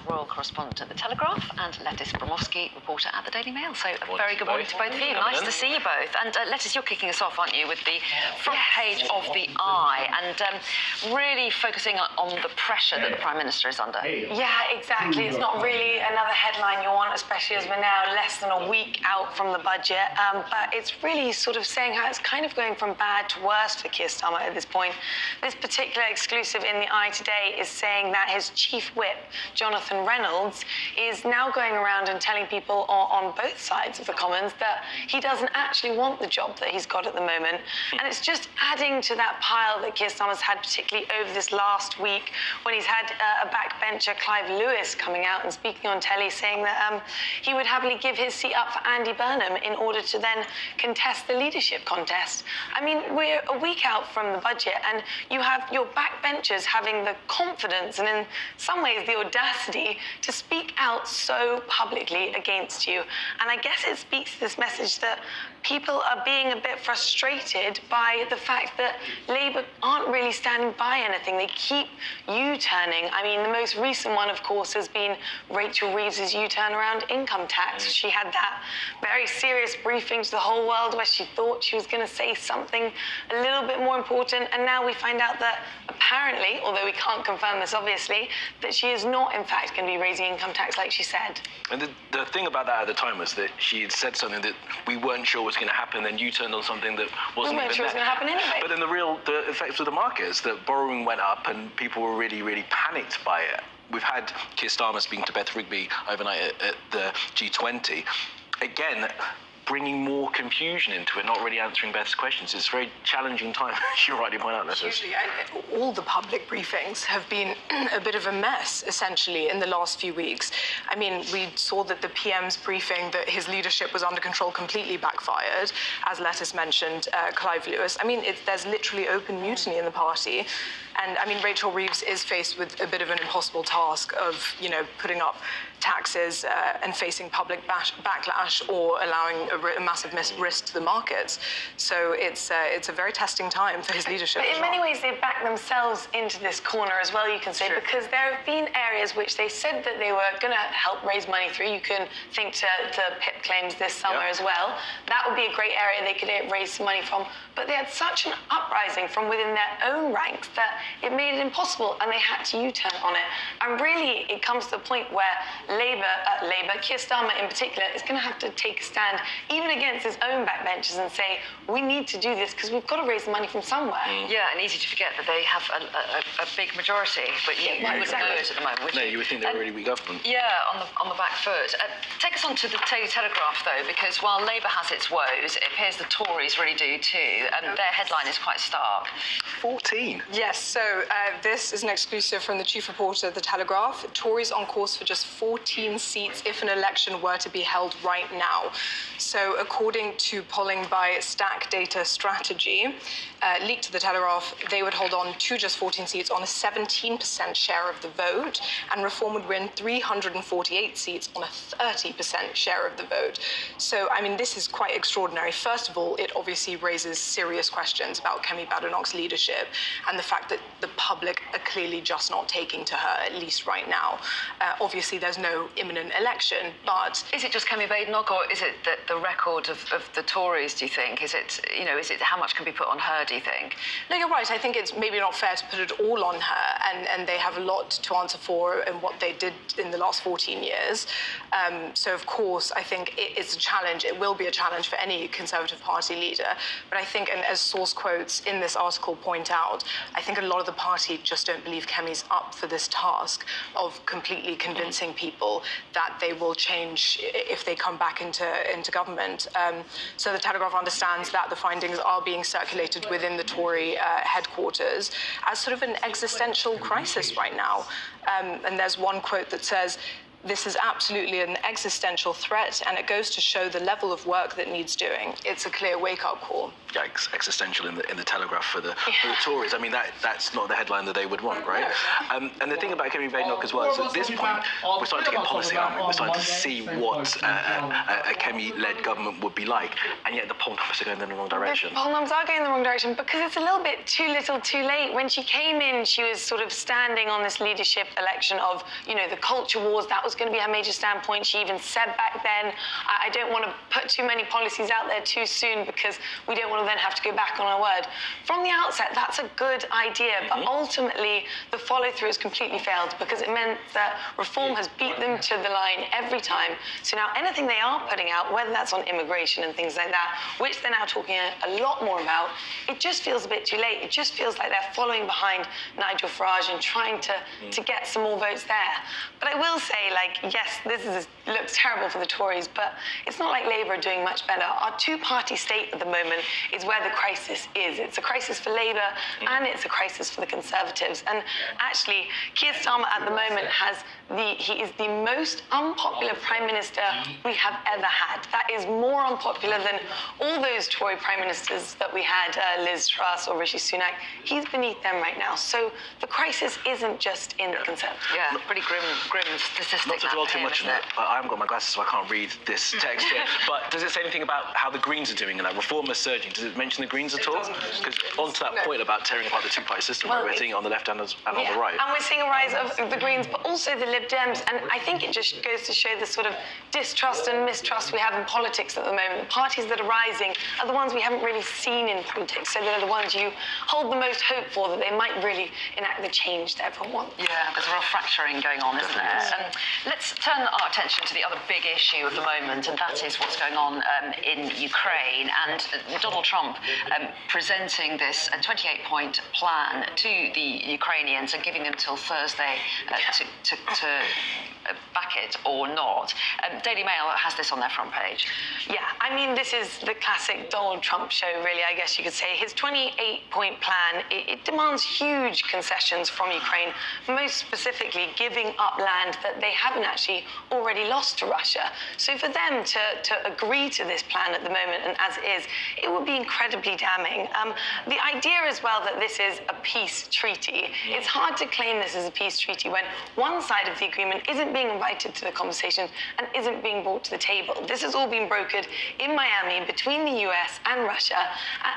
royal correspondent at The Telegraph, and Lettice Bromowski, reporter at the Daily Mail. So a very good morning to both of you. Nice to see you both. And Lettice, you're kicking us off, aren't you, with the front page of The Eye, and really focusing on the pressure that the Prime Minister is under. Yeah, exactly. It's not really another headline you want, especially as we're now less than a week out from the budget. But it's really sort of saying how it's kind of going from bad to worse for Keir Starmer at this point. This particular exclusive in The Eye today is saying that his chief whip, Jonathan Reynolds, is now going around and telling people on both sides of the Commons that he doesn't actually want the job that he's got at the moment. And it's just adding to that pile that Keir Starmer's had, particularly over this last week, when he's had a backbencher, Clive Lewis, coming out and speaking on telly, saying that he would happily give his seat up for Andy Burnham in order to then contest the leadership contest. I mean, we're a week out from the budget, and you have your backbenchers having the confidence and in some ways the audacity to speak out so publicly against you. And I guess it speaks to this message that people are being a bit frustrated by the fact that Labour aren't really standing by anything. They keep U-turning. I mean, the most recent one, of course, has been Rachel Reeves's U-turn around income tax. She had that very serious briefing to the whole world where she thought she was going to say something a little bit more important, and now we find out that apparently, although we can't confirm this obviously, that she is not in fact going to be raising income tax like she said. And the thing about that at the time was that she had said something that we weren't sure was going to happen, then you turned on something that wasn't we weren't sure it was going to happen anyway. But then the effects of the markets, that borrowing went up and people were really, really panicked by it. We've had Keir Starmer speaking to Beth Rigby overnight at the G20. Again, bringing more confusion into it, not really answering Beth's questions. It's a very challenging time, as you rightly point out, Lettice. All the public briefings have been a bit of a mess, essentially, in the last few weeks. I mean, we saw that the PM's briefing that his leadership was under control completely backfired, as Lettice mentioned, Clive Lewis. I mean, there's literally open mutiny in the party. And, I mean, Rachel Reeves is faced with a bit of an impossible task of, you know, putting up taxes and facing public backlash or allowing a massive risk to the markets. So it's a very testing time for his leadership. But in many ways, they've backed themselves into this corner as well, you can say, because there have been areas which they said that they were going to help raise money through. You can think to PIP claims this summer as well. That would be a great area they could raise some money from. But they had such an uprising from within their own ranks that it made it impossible, and they had to U-turn on it. And really, it comes to the point where Labour, Keir Starmer in particular, is going to have to take a stand, even against his own backbenchers, and say, we need to do this because we've got to raise the money from somewhere. Yeah, and easy to forget that they have a big majority, but you wouldn't know it at the moment, would you? No, you would think they're a really weak government. Yeah, on the back foot. Take us on to the Daily Telegraph, though, because while Labour has its woes, it appears the Tories really do too, and their headline is quite stark. 14? Yes, so this is an exclusive from the chief reporter of The Telegraph. Tories on course for just 14 seats if an election were to be held right now. So according to polling by Stack Data Strategy, leaked to The Telegraph, they would hold on to just 14 seats on a 17% share of the vote, and Reform would win 348 seats on a 30% share of the vote. So, I mean, this is quite extraordinary. First of all, it obviously raises serious questions about Kemi Badenoch's leadership and the fact that the public are clearly just not taking to her, at least right now. Obviously, there's no imminent election, but... Is it just Kemi Badenoch, or is it the record of the Tories, do you think? Is it how much can be put on her, do you think? No, you're right. I think it's maybe not fair to put it all on her, and they have a lot to answer for in what they did in the last 14 years. So, of course, I think it's a challenge. It will be a challenge for any Conservative Party leader. But I think, and as source quotes in this article point out, I think a lot of the party just don't believe Kemi's up for this task of completely convincing people that they will change if they come back into government. So the Telegraph understands that the findings are being circulated within the Tory headquarters as sort of an existential crisis right now. And there's one quote that says, this is absolutely an existential threat, and it goes to show the level of work that needs doing. It's a clear wake-up call. Yeah, existential in the Telegraph for the Tories. I mean, that's not the headline that they would want, right? And the thing about Kemi Badenoch as well is at this point, we're starting to get policy, aren't we? We're starting to see what a Kemi-led government would be like, and yet the poll numbers are going in the wrong direction. The poll numbers are going in the wrong direction because it's a little bit too little too late. When she came in, she was sort of standing on this leadership election of, the culture wars. That was going to be her major standpoint. She even said back then, I don't want to put too many policies out there too soon because we don't want to then have to go back on our word. From the outset, that's a good idea, but ultimately the follow-through has completely failed because it meant that reform has beat them to the line every time. So now anything they are putting out, whether that's on immigration and things like that, which they're now talking a lot more about, it just feels a bit too late. It just feels like they're following behind Nigel Farage and trying to get some more votes there. But I will say, yes, this looks terrible for the Tories, but it's not like Labour are doing much better. Our two-party state at the moment is where the crisis is. It's a crisis for Labour and it's a crisis for the Conservatives. And actually, Keir Starmer at the moment he is the most unpopular Prime Minister we have ever had. That is more unpopular than all those Tory Prime Ministers that we had, Liz Truss or Rishi Sunak. He's beneath them right now. So the crisis isn't just in the Conservatives. Yeah, pretty grim statistic. Not to dwell too much on it. I haven't got my glasses, so I can't read this text here. But does it say anything about how the Greens are doing and that reform is surging? Does it mention the Greens at all? Because on to that point about tearing apart the two-party system, we're seeing it on the left and on the right. And we're seeing a rise of the Greens, but also the Lib Dems. And I think it just goes to show the sort of distrust and mistrust we have in politics at the moment. The parties that are rising are the ones we haven't really seen in politics. So they're the ones you hold the most hope for, that they might really enact the change that everyone wants. Yeah, there's a real fracturing going on, isn't there? Let's turn our attention to the other big issue of the moment, and that is what's going on in Ukraine. And Donald Trump presenting this 28-point plan to the Ukrainians and giving them till Thursday to back it or not. Daily Mail has this on their front page. Yeah, I mean, this is the classic Donald Trump show, really, I guess you could say. His 28-point plan, it demands huge concessions from Ukraine, most specifically giving up land that they haven't actually already lost to Russia. So for them to agree to this plan at the moment, and as it is, it would be incredibly damning. The idea as well that this is a peace treaty, it's hard to claim this is a peace treaty when one side of the agreement isn't being invited to the conversations and isn't being brought to the table. This has all been brokered in Miami between the US and Russia,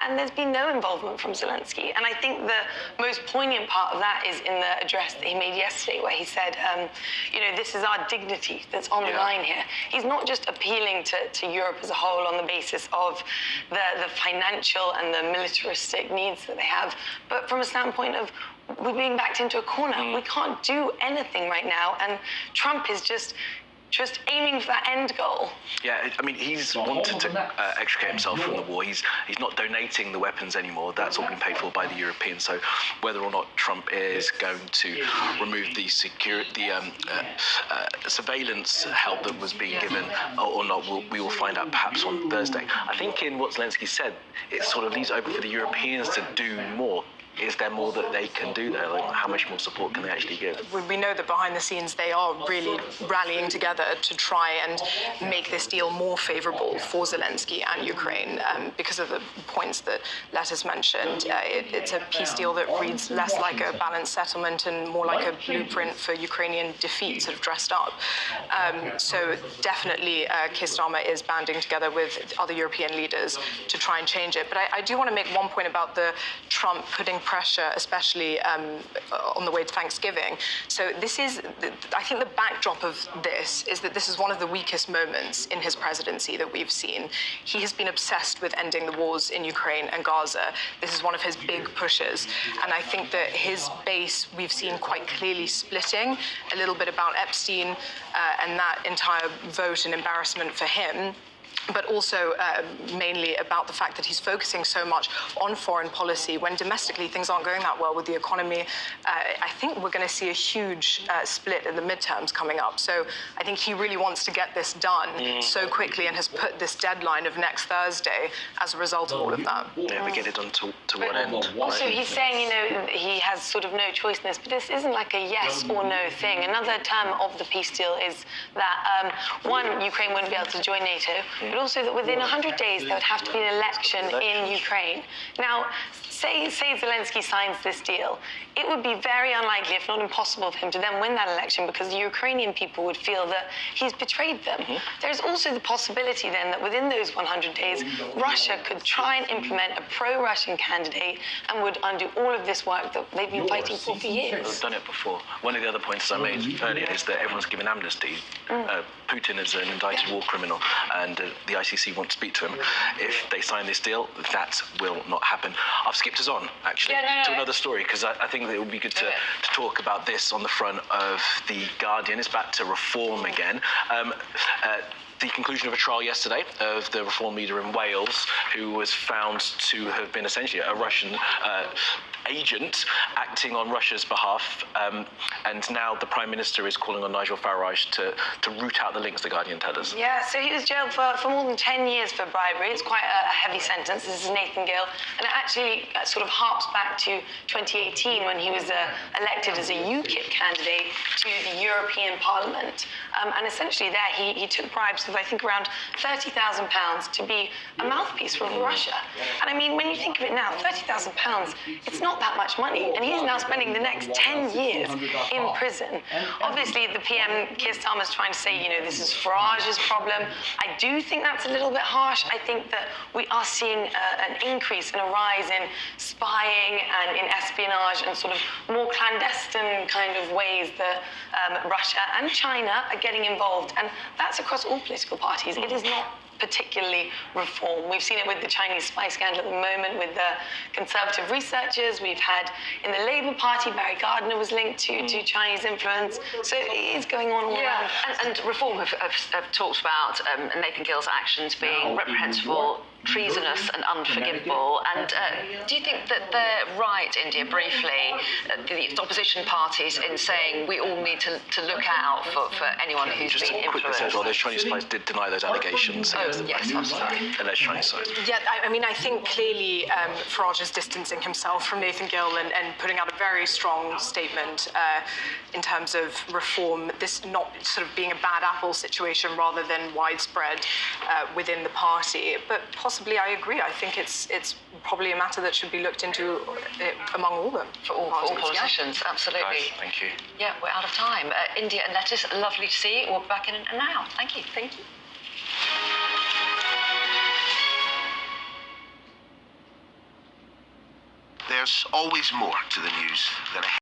and there's been no involvement from Zelensky. And I think the most poignant part of that is in the address that he made yesterday, where he said, this is our dignity that's on the line here. He's not just appealing to Europe as a whole on the basis of the financial and the militaristic needs that they have, but from a standpoint of we're being backed into a corner. We can't do anything right now, and Trump is just aiming for that end goal. Yeah, I mean, he's wanted to extricate himself from the war. He's not donating the weapons anymore. That's all been paid for by the Europeans. So whether or not Trump is going to remove the surveillance help that was being given or not, we will find out perhaps on Thursday. I think in what Zelensky said, it sort of leaves open for the Europeans to do more. Is there more that they can do there? Like, how much more support can they actually give? We know that behind the scenes they are really rallying together to try and make this deal more favourable for Zelensky and Ukraine because of the points that Letters mentioned. It's a peace deal that reads less like a balanced settlement and more like a blueprint for Ukrainian defeat, sort of dressed up. So definitely Keir Starmer is banding together with other European leaders to try and change it. But I do want to make one point about the Trump putting pressure, especially on the way to Thanksgiving. So this is, I think the backdrop of this is that this is one of the weakest moments in his presidency that we've seen. He has been obsessed with ending the wars in Ukraine and Gaza. This is one of his big pushes. And I think that his base, we've seen quite clearly splitting a little bit about Epstein and that entire vote and embarrassment for him. but also mainly about the fact that he's focusing so much on foreign policy when domestically things aren't going that well with the economy. I think we're going to see a huge split in the midterms coming up. So I think he really wants to get this done so quickly and has put this deadline of next Thursday as a result of all of that. Yeah, but get it done to what end? Also, right? he's saying, he has sort of no choice in this, but this isn't like a yes or no thing. Another term of the peace deal is that, one, Ukraine wouldn't be able to join NATO, but also that within 100 days there would have to be an election in Ukraine. Now, say Zelensky signs this deal, it would be very unlikely, if not impossible, for him to then win that election because the Ukrainian people would feel that he's betrayed them. There's also the possibility then that within those 100 days, Russia could try and implement a pro-Russian candidate and would undo all of this work that they've been fighting for years. We've done it before. One of the other points I made earlier is that everyone's given amnesty. Putin is an indicted war criminal, and the ICC won't speak to him. If they sign this deal, that will not happen. I've skipped us on, actually, to another story, because I think that it would be good to talk about this on the front of The Guardian. It's back to reform again. The conclusion of a trial yesterday of the reform leader in Wales, who was found to have been essentially a Russian agent acting on Russia's behalf, and now the Prime Minister is calling on Nigel Farage to root out the links, The Guardian tells us. Yeah, so he was jailed for more than 10 years for bribery. It's quite a heavy sentence. This is Nathan Gill, and it actually sort of harps back to 2018 when he was elected as a UKIP candidate to the European Parliament. And essentially there he took bribes of I think around £30,000 to be a mouthpiece for Russia. And I mean, when you think of it now, £30,000, it's not that much money, and he's now spending the next 10 years in prison. Obviously, the PM, Keir Starmer's trying to say, this is Farage's problem. I do think that's a little bit harsh. I think that we are seeing an increase and a rise in spying and in espionage and sort of more clandestine kind of ways that Russia and China are getting involved, and that's across all political parties. It is not particularly reform. We've seen it with the Chinese spy scandal at the moment with the conservative researchers. We've had in the Labour Party, Barry Gardiner was linked to Chinese influence. So it is going on all around. And Reform have talked about Nathan Gill's actions being reprehensible, treasonous and unforgivable. And do you think that they're right, India, briefly, the opposition parties in saying we all need to look out for anyone who's Just being a quick influenced? as well, those Chinese spies did deny those allegations. Yes, absolutely. Alleged Chinese spies. Yeah, I mean, I think clearly Farage is distancing himself from Nathan Gill and putting out a very strong statement in terms of reform, this not sort of being a bad apple situation rather than widespread within the party. But possibly, I agree. I think it's probably a matter that should be looked into among all them. For all politicians, absolutely. Guys, thank you. Yeah, we're out of time. India and Lettuce, lovely to see you. We'll be back in an hour. Thank you. Thank you. There's always more to the news than a